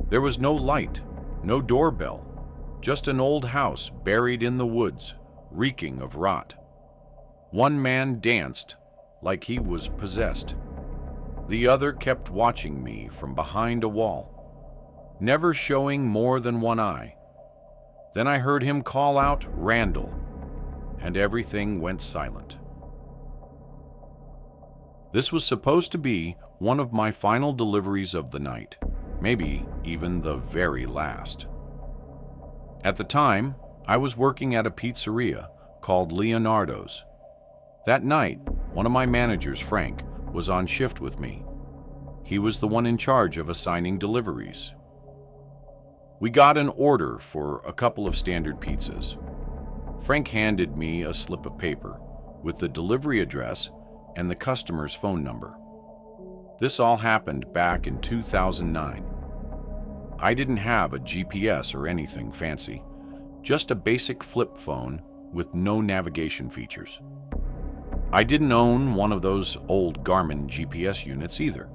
There was no light, no doorbell, just an old house buried in the woods, reeking of rot. One man danced like he was possessed. The other kept watching me from behind a wall, never showing more than one eye. Then I heard him call out, "Randall," and everything went silent. This was supposed to be one of my final deliveries of the night, maybe even the very last. At the time, I was working at a pizzeria called Leonardo's. That night, one of my managers, Frank, was on shift with me. He was the one in charge of assigning deliveries. We got an order for a couple of standard pizzas. Frank handed me a slip of paper with the delivery address and the customer's phone number. This all happened back in 2009. I didn't have a GPS or anything fancy, just a basic flip phone with no navigation features. I didn't own one of those old Garmin GPS units either.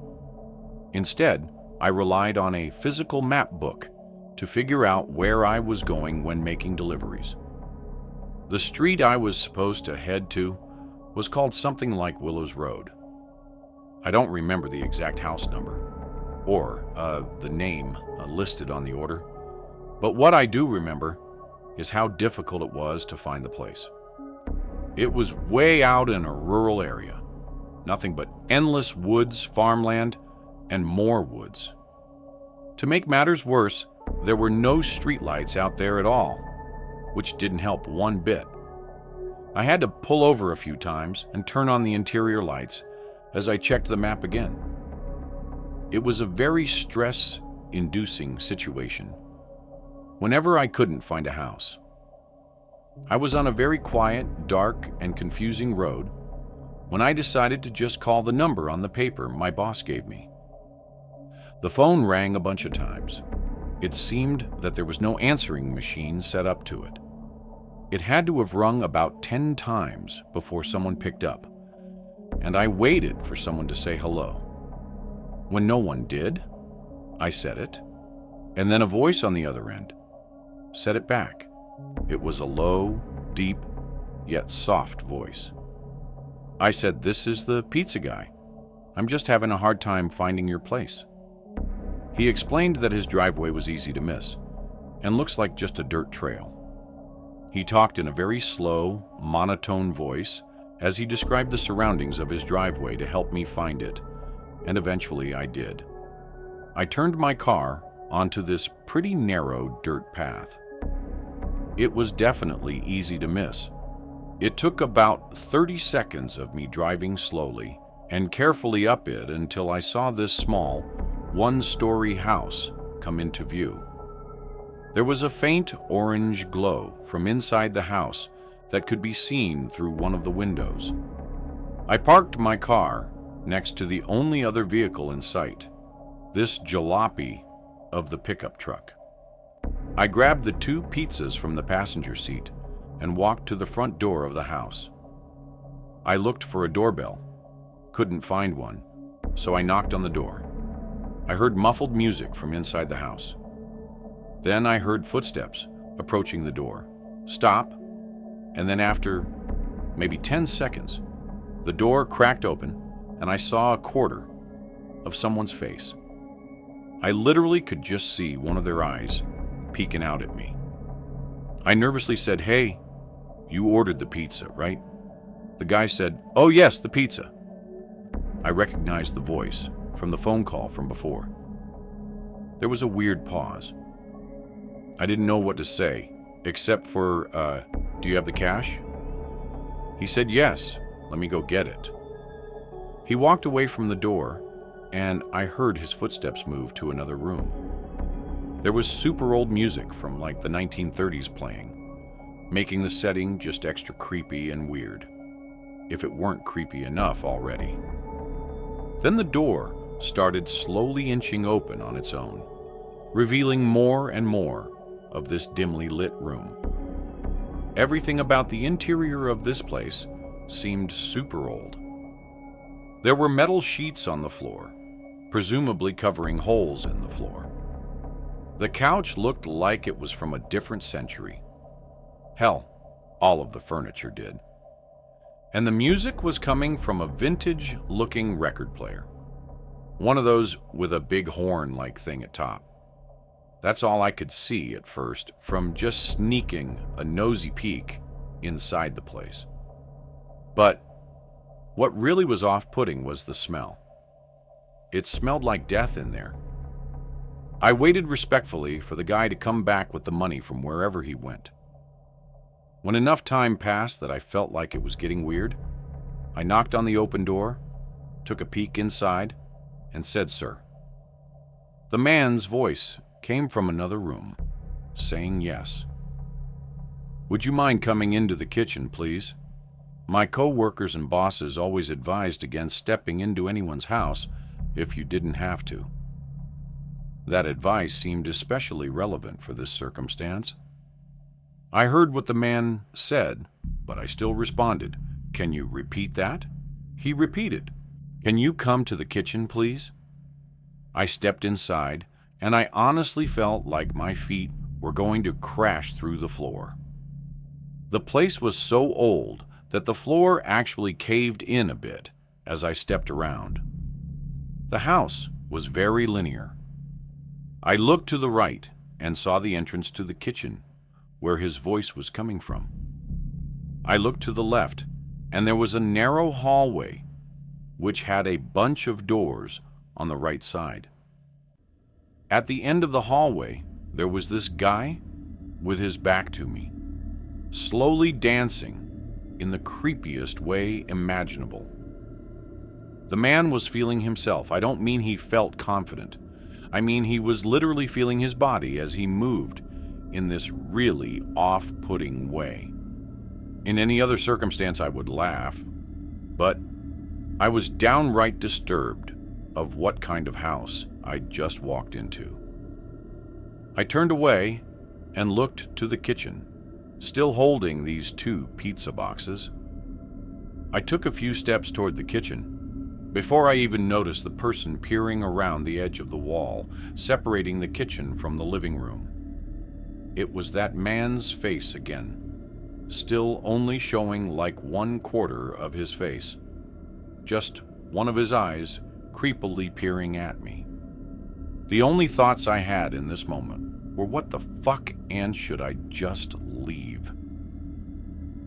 Instead, I relied on a physical map book to figure out where I was going when making deliveries. The street I was supposed to head to was called something like Willows Road. I don't remember the exact house number or the name listed on the order, but what I do remember is how difficult it was to find the place. It was way out in a rural area, nothing but endless woods, farmland, and more woods. To make matters worse, there were no streetlights out there at all, which didn't help one bit. I had to pull over a few times and turn on the interior lights as I checked the map again. It was a very stress-inducing situation whenever I couldn't find a house. I was on a very quiet, dark, and confusing road when I decided to just call the number on the paper my boss gave me. The phone rang a bunch of times. It seemed that there was no answering machine set up to it. It had to have rung about 10 times before someone picked up, and I waited for someone to say hello. When no one did, I said it, and then a voice on the other end said it back. It was a low, deep, yet soft voice. I said, "This is the pizza guy. I'm just having a hard time finding your place." He explained that his driveway was easy to miss and looks like just a dirt trail. He talked in a very slow, monotone voice as he described the surroundings of his driveway to help me find it, and eventually I did. I turned my car onto this pretty narrow dirt path. It was definitely easy to miss. It took about 30 seconds of me driving slowly and carefully up it until I saw this small, one-story house come into view. There was a faint orange glow from inside the house that could be seen through one of the windows. I parked my car next to the only other vehicle in sight, this jalopy of the pickup truck. I grabbed the 2 pizzas from the passenger seat and walked to the front door of the house. I looked for a doorbell, couldn't find one, so I knocked on the door. I heard muffled music from inside the house. Then I heard footsteps approaching the door, stop, and then after maybe 10 seconds, the door cracked open and I saw a quarter of someone's face. I literally could just see one of their eyes peeking out at me. I nervously said, "Hey, you ordered the pizza, right?" The guy said, "Oh yes, the pizza." I recognized the voice from the phone call from before. There was a weird pause. I didn't know what to say, except for, "Do you have the cash?" He said, "Yes, let me go get it." He walked away from the door, and I heard his footsteps move to another room. There was super old music from like the 1930s playing, making the setting just extra creepy and weird, if it weren't creepy enough already. Then the door started slowly inching open on its own, revealing more and more of this dimly lit room. Everything about the interior of this place seemed super old. There were metal sheets on the floor, presumably covering holes in the floor. The couch looked like it was from a different century. Hell, all of the furniture did. And the music was coming from a vintage-looking record player. One of those with a big horn-like thing at top. That's all I could see at first from just sneaking a nosy peek inside the place. But what really was off-putting was the smell. It smelled like death in there. I waited respectfully for the guy to come back with the money from wherever he went. When enough time passed that I felt like it was getting weird, I knocked on the open door, took a peek inside, and said, "Sir." The man's voice came from another room, saying yes. "Would you mind coming into the kitchen, please? My co-workers and bosses always advised against stepping into anyone's house if you didn't have to." That advice seemed especially relevant for this circumstance. I heard what the man said, but I still responded, "Can you repeat that?" He repeated, "Can you come to the kitchen, please?" I stepped inside, and I honestly felt like my feet were going to crash through the floor. The place was so old that the floor actually caved in a bit as I stepped around. The house was very linear. I looked to the right and saw the entrance to the kitchen, where his voice was coming from. I looked to the left, and there was a narrow hallway, which had a bunch of doors on the right side. At the end of the hallway, there was this guy with his back to me, slowly dancing in the creepiest way imaginable. The man was feeling himself. I don't mean he felt confident. I mean he was literally feeling his body as he moved in this really off-putting way. In any other circumstance, I would laugh, but I was downright disturbed of what kind of house I'd just walked into. I turned away and looked to the kitchen, still holding these 2 pizza boxes. I took a few steps toward the kitchen before I even noticed the person peering around the edge of the wall, separating the kitchen from the living room. It was that man's face again, still only showing like 1/4 of his face, just one of his eyes creepily peering at me. The only thoughts I had in this moment were, what the fuck, and should I just leave?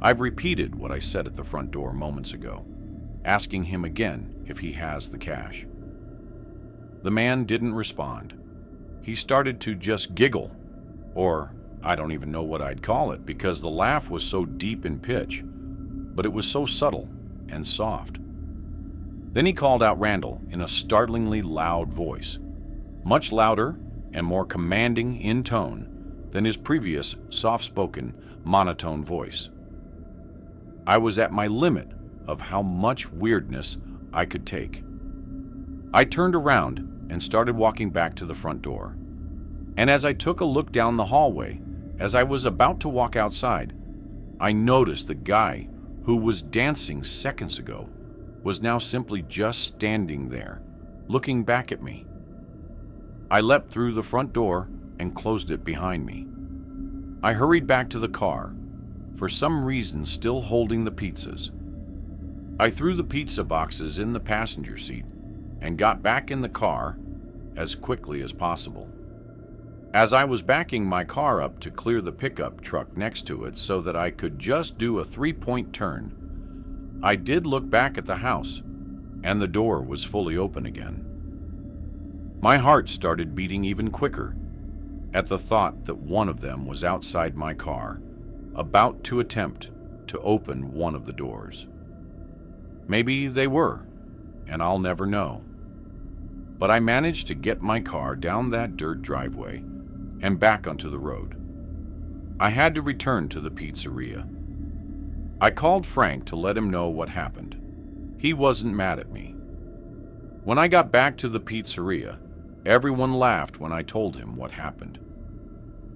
I've repeated what I said at the front door moments ago, asking him again if he has the cash. The man didn't respond. He started to just giggle, or I don't even know what I'd call it, because the laugh was so deep in pitch, but it was so subtle and soft. Then he called out Randall in a startlingly loud voice, much louder and more commanding in tone than his previous soft-spoken, monotone voice. I was at my limit of how much weirdness I could take. I turned around and started walking back to the front door. And as I took a look down the hallway, as I was about to walk outside, I noticed the guy who was dancing seconds ago was now simply just standing there, looking back at me. I leapt through the front door and closed it behind me. I hurried back to the car, for some reason still holding the pizzas. I threw the pizza boxes in the passenger seat and got back in the car as quickly as possible. As I was backing my car up to clear the pickup truck next to it so that I could just do a 3-point turn, I did look back at the house, and the door was fully open again. My heart started beating even quicker at the thought that one of them was outside my car, about to attempt to open one of the doors. Maybe they were, and I'll never know. But I managed to get my car down that dirt driveway and back onto the road. I had to return to the pizzeria. I called Frank to let him know what happened. He wasn't mad at me. When I got back to the pizzeria, everyone laughed when I told him what happened.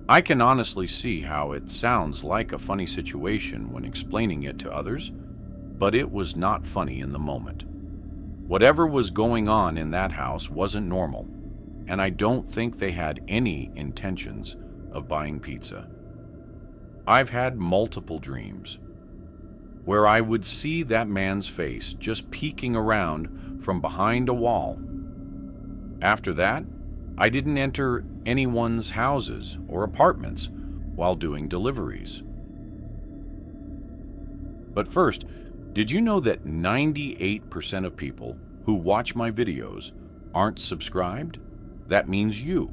I can honestly see how it sounds like a funny situation when explaining it to others, but it was not funny in the moment. Whatever was going on in that house wasn't normal, and I don't think they had any intentions of buying pizza. I've had multiple dreams where I would see that man's face just peeking around from behind a wall. After that, I didn't enter anyone's houses or apartments while doing deliveries. But first, did you know that 98% of people who watch my videos aren't subscribed? That means you.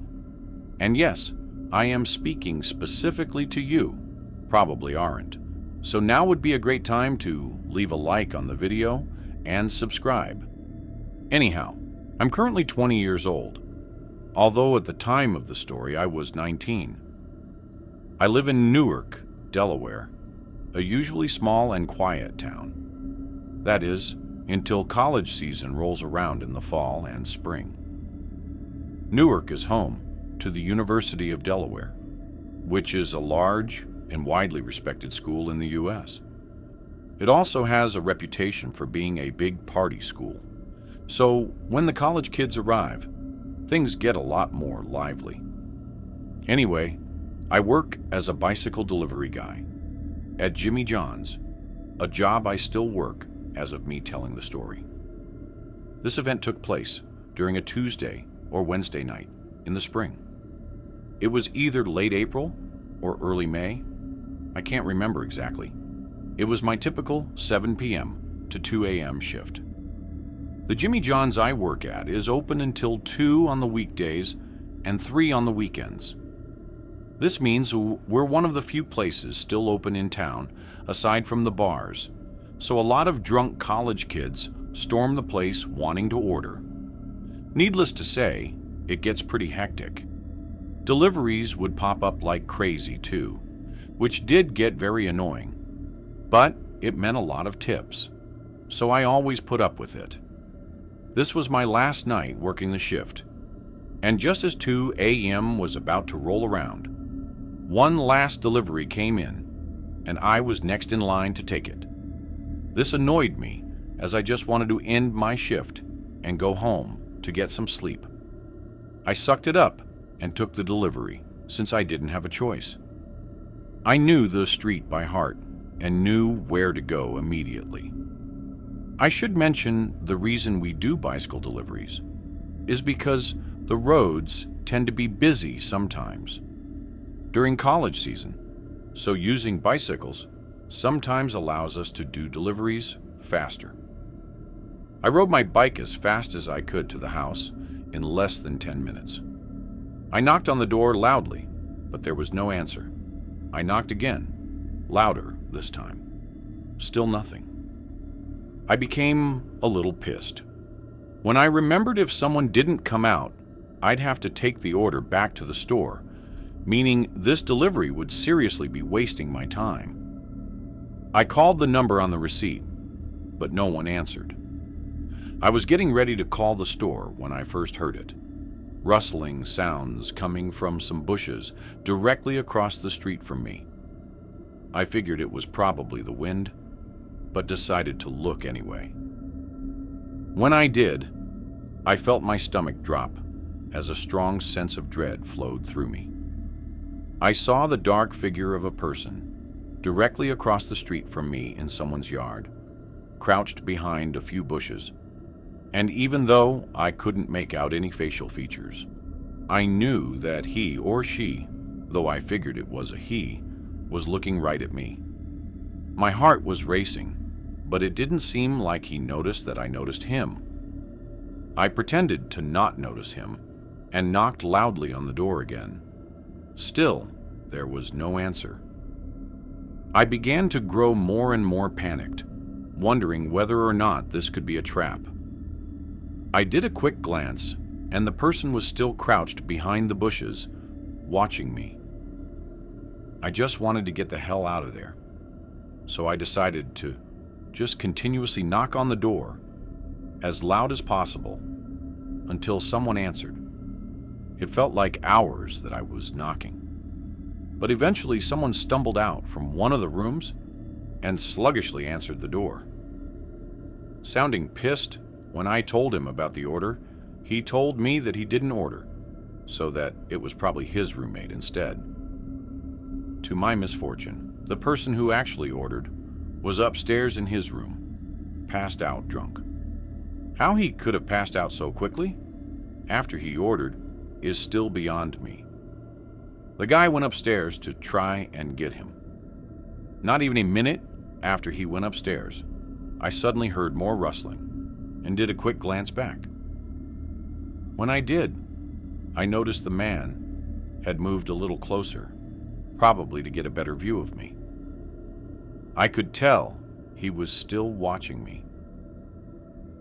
And yes, I am speaking specifically to you. Probably aren't. So now would be a great time to leave a like on the video and subscribe. Anyhow, I'm currently 20 years old, although at the time of the story I was 19. I live in Newark, Delaware, a usually small and quiet town. That is, until college season rolls around in the fall and spring. Newark is home to the University of Delaware, which is a large and widely respected school in the U.S. It also has a reputation for being a big party school. So when the college kids arrive, things get a lot more lively. Anyway, I work as a bicycle delivery guy at Jimmy John's, a job I still work as of me telling the story. This event took place during a Tuesday or Wednesday night in the spring. It was either late April or early May. I can't remember exactly. It was my typical 7 p.m. to 2 a.m. shift. The Jimmy John's I work at is open until 2 on the weekdays and 3 on the weekends. This means we're one of the few places still open in town, aside from the bars, so a lot of drunk college kids storm the place wanting to order. Needless to say, it gets pretty hectic. Deliveries would pop up like crazy too, which did get very annoying, but it meant a lot of tips, so I always put up with it. This was my last night working the shift, and just as 2 a.m. was about to roll around, one last delivery came in, and I was next in line to take it. This annoyed me, as I just wanted to end my shift and go home to get some sleep. I sucked it up and took the delivery, since I didn't have a choice. I knew the street by heart and knew where to go immediately. I should mention the reason we do bicycle deliveries is because the roads tend to be busy sometimes during college season, so using bicycles sometimes allows us to do deliveries faster. I rode my bike as fast as I could to the house in less than 10 minutes. I knocked on the door loudly, but there was no answer. I knocked again, louder this time. Still nothing. I became a little pissed. When I remembered if someone didn't come out, I'd have to take the order back to the store, meaning this delivery would seriously be wasting my time. I called the number on the receipt, but no one answered. I was getting ready to call the store when I first heard it. Rustling sounds coming from some bushes directly across the street from me. I figured it was probably the wind, but decided to look anyway. When I did, I felt my stomach drop as a strong sense of dread flowed through me. I saw the dark figure of a person directly across the street from me in someone's yard, crouched behind a few bushes. And even though I couldn't make out any facial features, I knew that he or she, though I figured it was a he, was looking right at me. My heart was racing, but it didn't seem like he noticed that I noticed him. I pretended to not notice him and knocked loudly on the door again. Still, there was no answer. I began to grow more and more panicked, wondering whether or not this could be a trap. I did a quick glance, and the person was still crouched behind the bushes, watching me. I just wanted to get the hell out of there, so I decided to just continuously knock on the door as loud as possible until someone answered. It felt like hours that I was knocking, but eventually someone stumbled out from one of the rooms and sluggishly answered the door. Sounding pissed when I told him about the order, he told me that he didn't order so that it was probably his roommate instead. To my misfortune, the person who actually ordered was upstairs in his room, passed out drunk. How he could have passed out so quickly after he ordered is still beyond me. The guy went upstairs to try and get him. Not even a minute after he went upstairs, I suddenly heard more rustling and did a quick glance back. When I did, I noticed the man had moved a little closer, probably to get a better view of me. I could tell he was still watching me.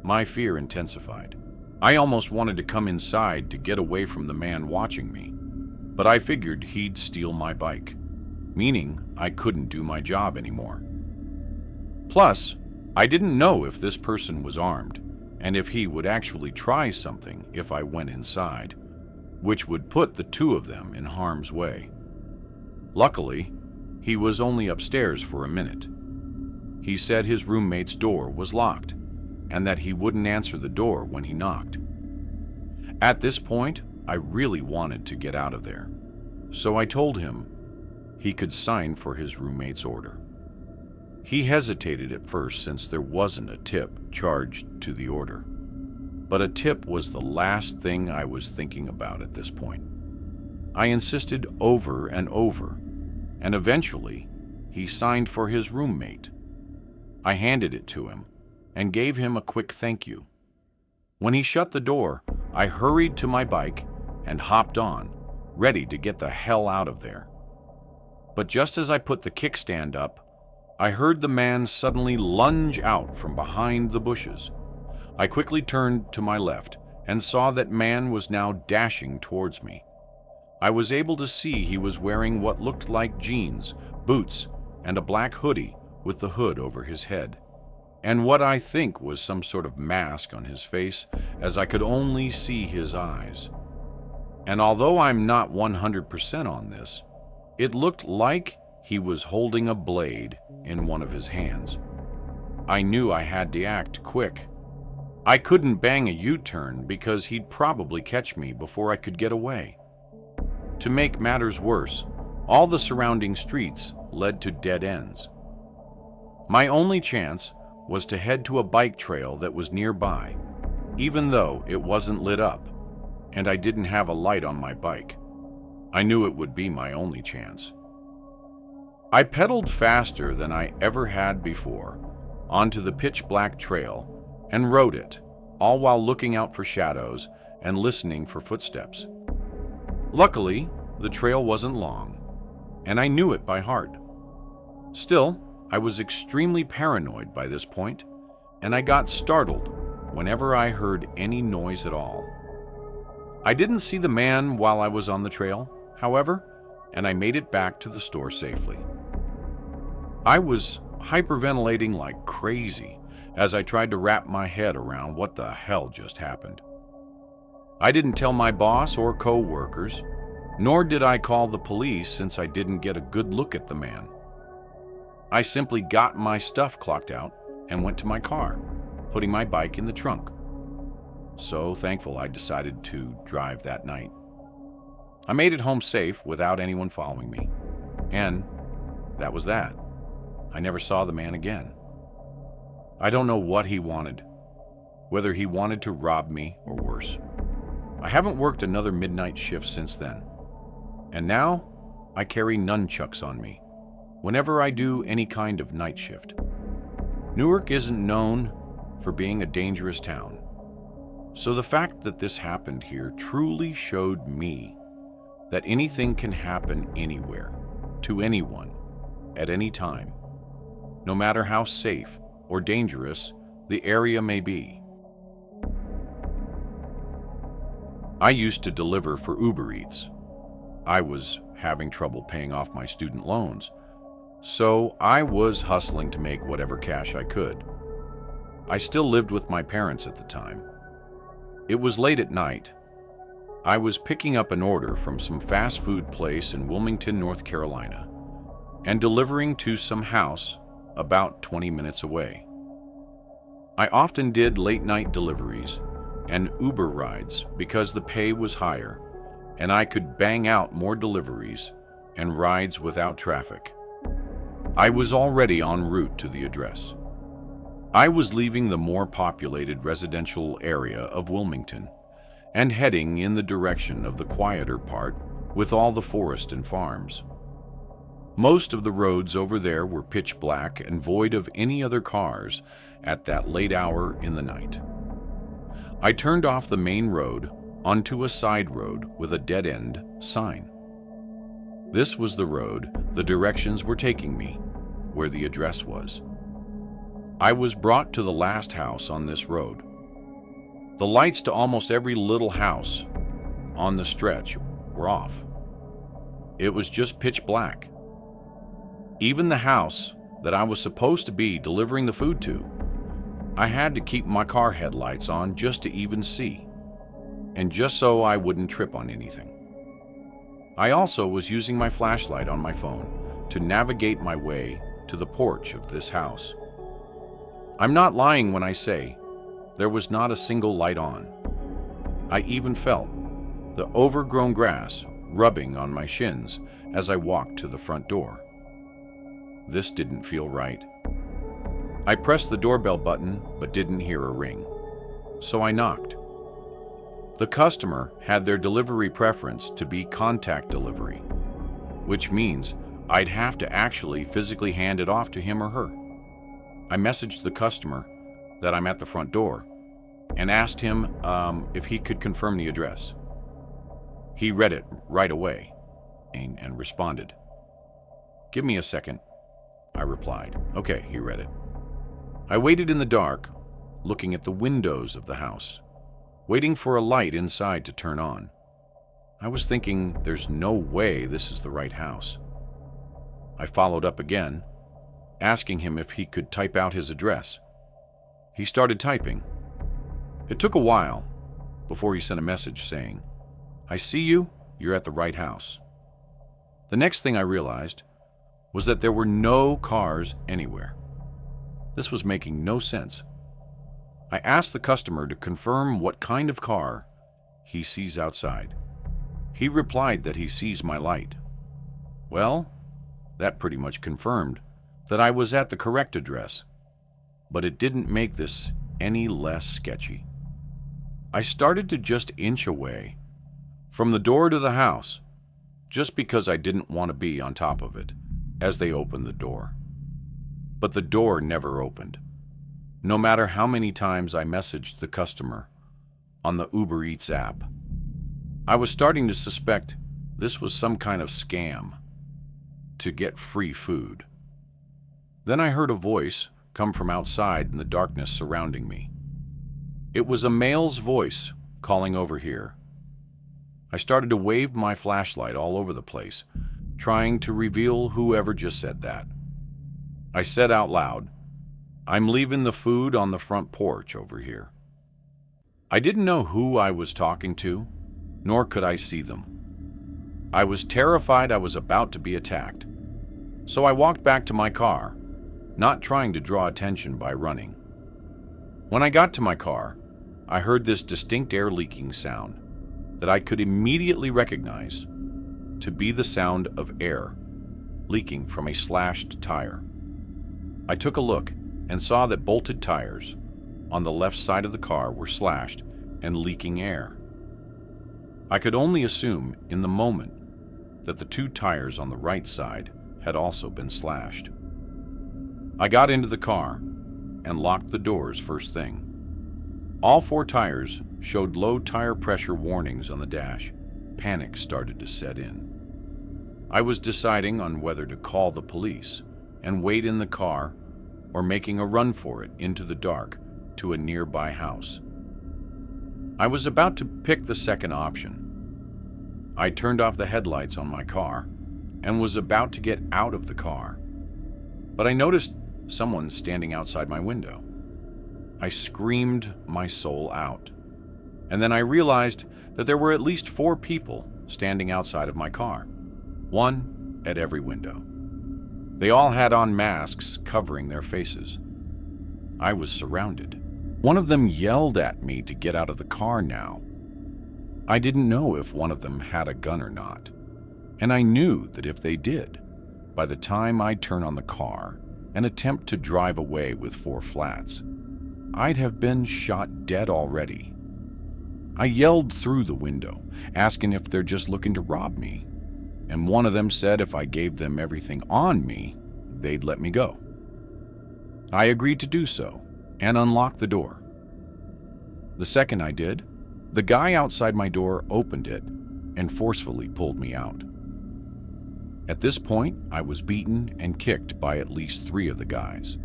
My fear intensified. I almost wanted to come inside to get away from the man watching me, but I figured he'd steal my bike, meaning I couldn't do my job anymore. Plus, I didn't know if this person was armed and if he would actually try something if I went inside, which would put the two of them in harm's way. Luckily, he was only upstairs for a minute. He said his roommate's door was locked and that he wouldn't answer the door when he knocked. At this point, I really wanted to get out of there, so I told him he could sign for his roommate's order. He hesitated at first since there wasn't a tip charged to the order, but a tip was the last thing I was thinking about at this point. I insisted over and over, and eventually he signed for his roommate. I handed it to him and gave him a quick thank you. When he shut the door, I hurried to my bike and hopped on, ready to get the hell out of there. But just as I put the kickstand up, I heard the man suddenly lunge out from behind the bushes. I quickly turned to my left and saw that man was now dashing towards me. I was able to see he was wearing what looked like jeans, boots, and a black hoodie with the hood over his head, and what I think was some sort of mask on his face, as I could only see his eyes. And although I'm not 100% on this, it looked like he was holding a blade in one of his hands. I knew I had to act quick. I couldn't bang a U-turn because he'd probably catch me before I could get away. To make matters worse, all the surrounding streets led to dead ends. My only chance was to head to a bike trail that was nearby, even though it wasn't lit up, and I didn't have a light on my bike. I knew it would be my only chance. I pedaled faster than I ever had before onto the pitch-black trail and rode it, all while looking out for shadows and listening for footsteps. Luckily, the trail wasn't long, and I knew it by heart. Still, I was extremely paranoid by this point, and I got startled whenever I heard any noise at all. I didn't see the man while I was on the trail, however, and I made it back to the store safely. I was hyperventilating like crazy as I tried to wrap my head around what the hell just happened. I didn't tell my boss or co-workers, nor did I call the police since I didn't get a good look at the man. I simply got my stuff clocked out and went to my car, putting my bike in the trunk. So thankful I decided to drive that night. I made it home safe without anyone following me, and that was that. I never saw the man again. I don't know what he wanted, whether he wanted to rob me or worse. I haven't worked another midnight shift since then, and now I carry nunchucks on me whenever I do any kind of night shift. Newark isn't known for being a dangerous town, so the fact that this happened here truly showed me that anything can happen anywhere, to anyone, at any time, no matter how safe or dangerous the area may be. I used to deliver for Uber Eats. I was having trouble paying off my student loans, so I was hustling to make whatever cash I could. I still lived with my parents at the time. It was late at night. I was picking up an order from some fast food place in Wilmington, North Carolina, and delivering to some house about 20 minutes away. I often did late night deliveries and Uber rides because the pay was higher and I could bang out more deliveries and rides without traffic. I was already en route to the address. I was leaving the more populated residential area of Wilmington and heading in the direction of the quieter part with all the forest and farms. Most of the roads over there were pitch black and void of any other cars at that late hour in the night. I turned off the main road onto a side road with a dead-end sign. This was the road the directions were taking me, where the address was. I was brought to the last house on this road. The lights to almost every little house on the stretch were off. It was just pitch black. Even the house that I was supposed to be delivering the food to, I had to keep my car headlights on just to even see, and just so I wouldn't trip on anything. I also was using my flashlight on my phone to navigate my way to the porch of this house. I'm not lying when I say there was not a single light on. I even felt the overgrown grass rubbing on my shins as I walked to the front door. This didn't feel right. I pressed the doorbell button but didn't hear a ring, so I knocked. The customer had their delivery preference to be contact delivery, which means I'd have to actually physically hand it off to him or her. I messaged the customer that I'm at the front door and asked him if he could confirm the address. He read it right away and responded. "Give me a second," I replied. "Okay," he read it. I waited in the dark, looking at the windows of the house, waiting for a light inside to turn on. I was thinking, there's no way this is the right house. I followed up again, asking him if he could type out his address. He started typing. It took a while before he sent a message saying, "I see you, you're at the right house." The next thing I realized was that there were no cars anywhere. This was making no sense. I asked the customer to confirm what kind of car he sees outside. He replied that he sees my light. Well, that pretty much confirmed that I was at the correct address, but it didn't make this any less sketchy. I started to just inch away from the door to the house, just because I didn't want to be on top of it as they opened the door. But the door never opened, no matter how many times I messaged the customer on the Uber Eats app. I was starting to suspect this was some kind of scam to get free food. Then I heard a voice come from outside in the darkness surrounding me. It was a male's voice calling over here. I started to wave my flashlight all over the place, trying to reveal whoever just said that. I said out loud, "I'm leaving the food on the front porch over here." I didn't know who I was talking to, nor could I see them. I was terrified I was about to be attacked, so I walked back to my car, not trying to draw attention by running. When I got to my car, I heard this distinct air leaking sound that I could immediately recognize to be the sound of air leaking from a slashed tire. I took a look and saw that bolted tires on the left side of the car were slashed and leaking air. I could only assume in the moment that the two tires on the right side had also been slashed. I got into the car and locked the doors first thing. All four tires showed low tire pressure warnings on the dash. Panic started to set in. I was deciding on whether to call the police and wait in the car or making a run for it into the dark to a nearby house. I was about to pick the second option. I turned off the headlights on my car and was about to get out of the car, but I noticed someone standing outside my window. I screamed my soul out, and then I realized that there were at least 4 people standing outside of my car, one at every window. They all had on masks covering their faces. I was surrounded. One of them yelled at me to get out of the car now. I didn't know if one of them had a gun or not, and I knew that if they did, by the time I'd turn on the car and attempt to drive away with 4 flats, I'd have been shot dead already. I yelled through the window, asking if they're just looking to rob me, and one of them said if I gave them everything on me, they'd let me go. I agreed to do so and unlocked the door. The second I did, the guy outside my door opened it and forcefully pulled me out. At this point, I was beaten and kicked by at least 3 of the guys.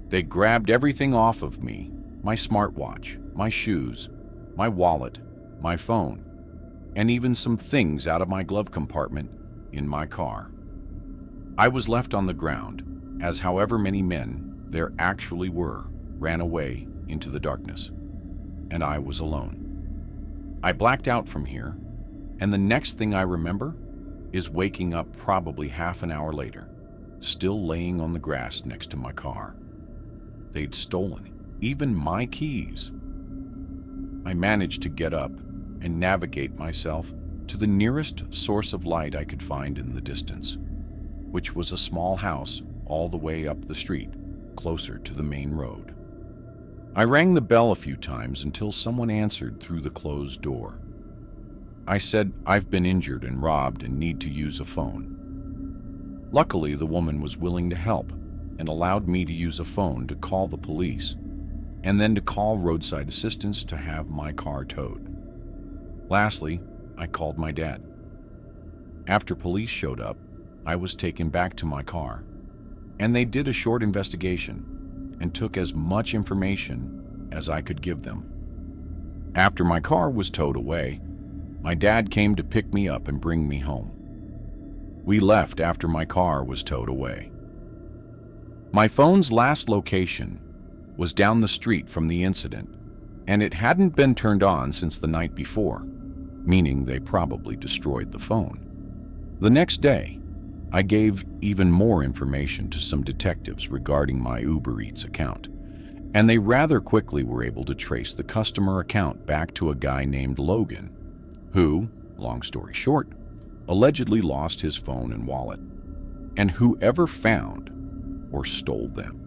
They grabbed everything off of me, my smartwatch, my shoes, my wallet, my phone, and even some things out of my glove compartment in my car. I was left on the ground, as however many men there actually were ran away into the darkness, and I was alone. I blacked out from here, and the next thing I remember is waking up probably half an hour later, still laying on the grass next to my car. They'd stolen even my keys. I managed to get up and navigate myself to the nearest source of light I could find in the distance, which was a small house all the way up the street, closer to the main road. I rang the bell a few times until someone answered through the closed door. I said I've been injured and robbed and need to use a phone. Luckily, the woman was willing to help and allowed me to use a phone to call the police and then to call roadside assistance to have my car towed. Lastly, I called my dad. After police showed up, I was taken back to my car, and they did a short investigation and took as much information as I could give them. After my car was towed away, my dad came to pick me up and bring me home. We left after my car was towed away. My phone's last location was down the street from the incident, and it hadn't been turned on since the night before, meaning they probably destroyed the phone. The next day, I gave even more information to some detectives regarding my Uber Eats account, and they rather quickly were able to trace the customer account back to a guy named Logan, who, long story short, allegedly lost his phone and wallet, and whoever found or stole them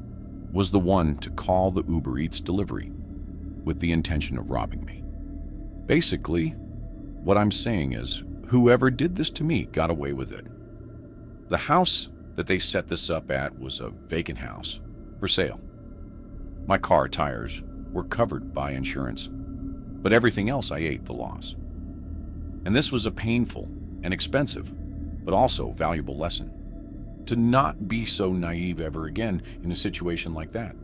was the one to call the Uber Eats delivery with the intention of robbing me. Basically, what I'm saying is, whoever did this to me got away with it. The house that they set this up at was a vacant house for sale. My car tires were covered by insurance, but everything else I ate the loss. And this was a painful and expensive, but also valuable lesson. To not be so naive ever again in a situation like that.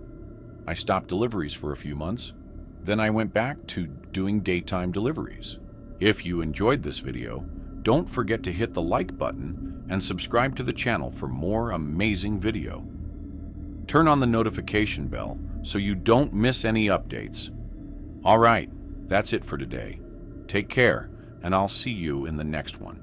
I stopped deliveries for a few months, then I went back to doing daytime deliveries. If you enjoyed this video, don't forget to hit the like button and subscribe to the channel for more amazing video. Turn on the notification bell so you don't miss any updates. All right, that's it for today. Take care, and I'll see you in the next one.